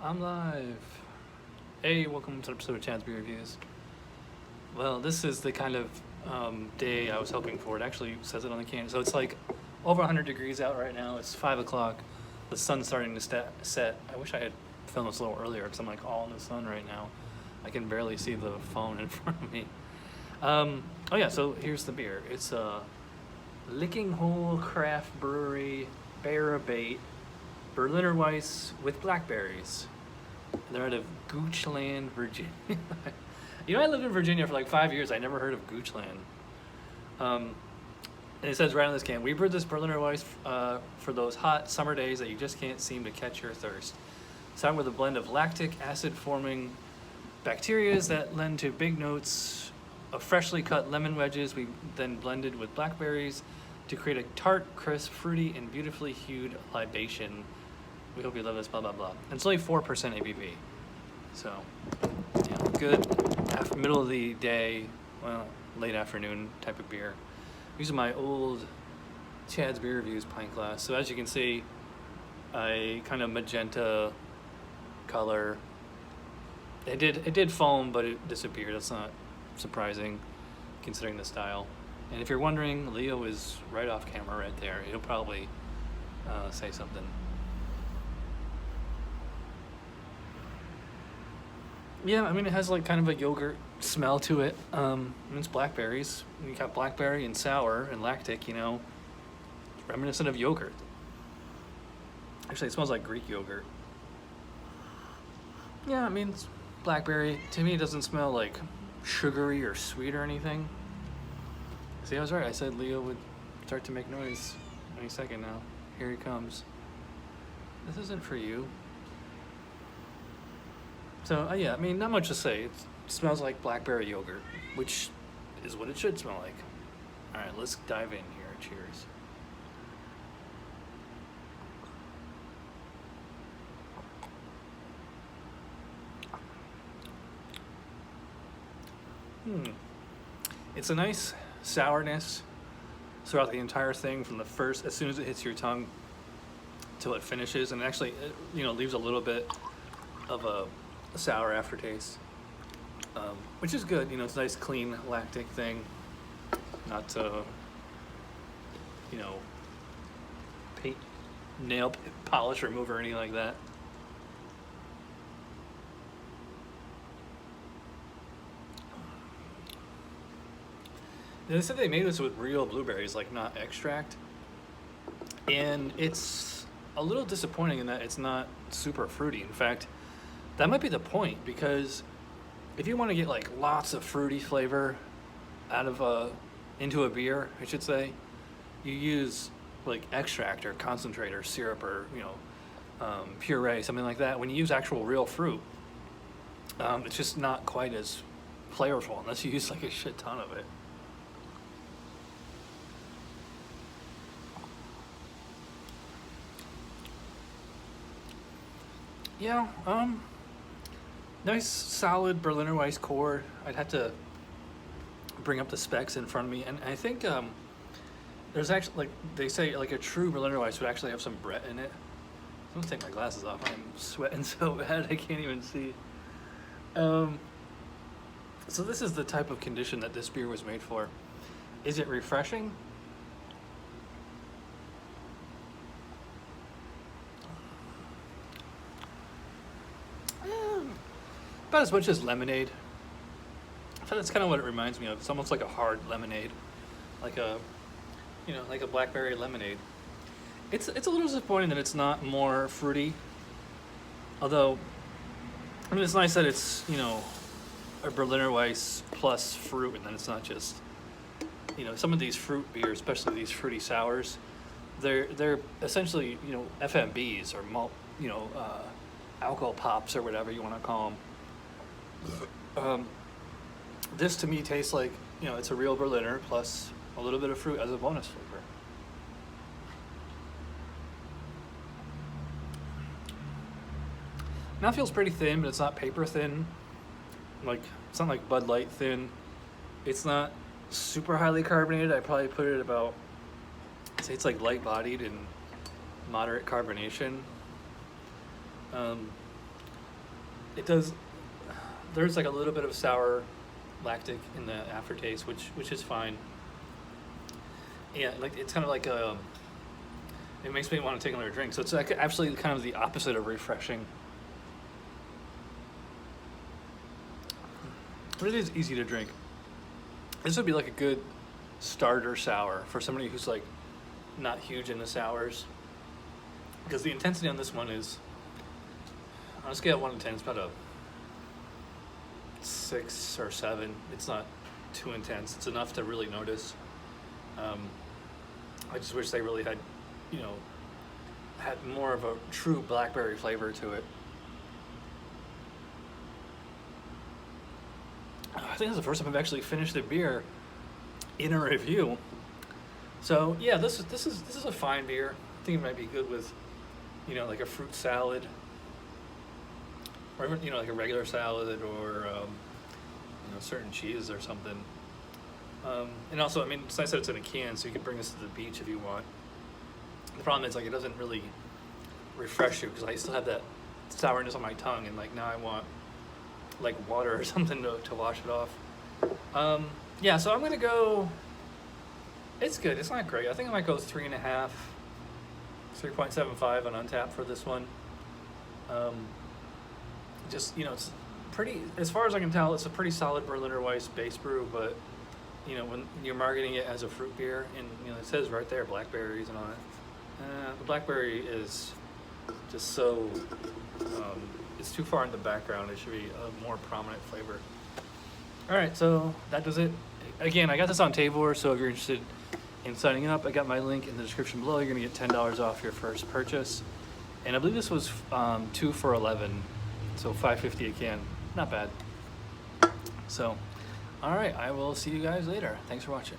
I'm live. Hey, welcome to an episode of Chad's Beer Reviews. Well, this is the kind of day I was hoping for. It actually says it on the can. So it's like over 100 degrees out right now. It's 5 o'clock. The sun's starting to set. I wish I had filmed this a little earlier because I'm like all in the sun right now. I can barely see the phone in front of me. Oh yeah, so here's the beer. It's a Lickinghole Craft Brewery Bear Bait Berliner Weiss with blackberries. They're out of Goochland, Virginia. You know, I lived in Virginia for like 5 years. I never heard of Goochland. And it says right on this can, we brewed this Berliner Weiss for those hot summer days that you just can't seem to catch your thirst. Starting with a blend of lactic acid-forming bacteria that lend to big notes of freshly cut lemon wedges. We then blended with blackberries to create a tart, crisp, fruity, and beautifully hued libation. We hope you love this, blah, blah, blah. And it's only 4% ABV. So, yeah, good middle of the day, well, late afternoon type of beer. Using my old Chad's Beer Reviews pint glass. So as you can see, a kind of magenta color. It did foam, but it disappeared. That's not surprising considering the style. And if you're wondering, Leo is right off camera right there. He'll probably say something. Yeah, I mean, it has like kind of a yogurt smell to it. It's blackberries. You got blackberry and sour and lactic, you know, reminiscent of yogurt. Actually, it smells like Greek yogurt. Yeah, I mean, it's blackberry. To me, it doesn't smell like sugary or sweet or anything. See, I was right. I said Leo would start to make noise any second now. Here he comes. This isn't for you. So, yeah, I mean, not much to say. It smells like blackberry yogurt, which is what it should smell like. All right, let's dive in here. Cheers. It's a nice sourness throughout the entire thing, from the first, as soon as it hits your tongue till it finishes, and actually, it, you know, leaves a little bit of a sour aftertaste, which is good. You know, it's a nice clean lactic thing, not you know, nail polish remover or anything like that. They said they made this with real blueberries, like not extract, and it's a little disappointing in that it's not super fruity. In fact, that might be the point, because if you want to get like lots of fruity flavor out of into a beer, I should say, you use like extract or concentrate or syrup or, you know, puree, something like that. When you use actual real fruit, it's just not quite as flavorful unless you use like a shit ton of it. Yeah, nice solid Berliner Weiss core. I'd have to bring up the specs in front of me, and I think there's actually, like they say, like a true Berliner Weiss would actually have some Brett in it. I'm gonna take my glasses off. I'm sweating so bad I can't even see. So this is the type of condition that this beer was made for. Is it refreshing? About as much as lemonade. I thought that's kind of what it reminds me of. It's almost like a hard lemonade, like a, you know, like a blackberry lemonade. It's a little disappointing that it's not more fruity. Although, I mean, it's nice that it's, you know, a Berliner Weiss plus fruit, and then it's not just, you know, some of these fruit beers, especially these fruity sours, they're essentially, you know, FMBs or malt, you know, alcohol pops or whatever you want to call them. This to me tastes like, you know, it's a real Berliner plus a little bit of fruit as a bonus flavor. Now it feels pretty thin, but it's not paper thin. Like, it's not like Bud Light thin. It's not super highly carbonated. I probably put it about, I'd say it's like light bodied and moderate carbonation. it does. There's like a little bit of sour lactic in the aftertaste, which is fine. Yeah, like it's kind of like it makes me want to take another drink. So it's like actually kind of the opposite of refreshing. But it is easy to drink. This would be like a good starter sour for somebody who's like not huge into sours, because the intensity on this one is, on a scale of 1 to 10, it's about a 6 or 7. It's not too intense. It's enough to really notice. I just wish they really had, had more of a true blackberry flavor to it. I think this is the first time I've actually finished a beer in a review. So yeah, this is a fine beer. I think it might be good with, like a fruit salad, or even, like a regular salad, or certain cheese or something. And also, I mean, it's nice that it's in a can, so you can bring this to the beach if you want. The problem is, like, it doesn't really refresh you, because I still have that sourness on my tongue, and like now I want like water or something to wash it off. Yeah, so I'm gonna go. It's good. It's not great. I think I might go 3.5, 3.75 on Untappd for this one. Just it's pretty. As far as I can tell, it's a pretty solid Berliner Weiss base brew, but when you're marketing it as a fruit beer, and it says right there blackberries and all that, the blackberry is just so. It's too far in the background. It should be a more prominent flavor. All right, so that does it. Again, I got this on Tabor, so if you're interested in signing up, I got my link in the description below. You're gonna get $10 off your first purchase, and I believe this was 2 for $11, so $5.50 a can. Not bad. So, all right, I will see you guys later. Thanks for watching.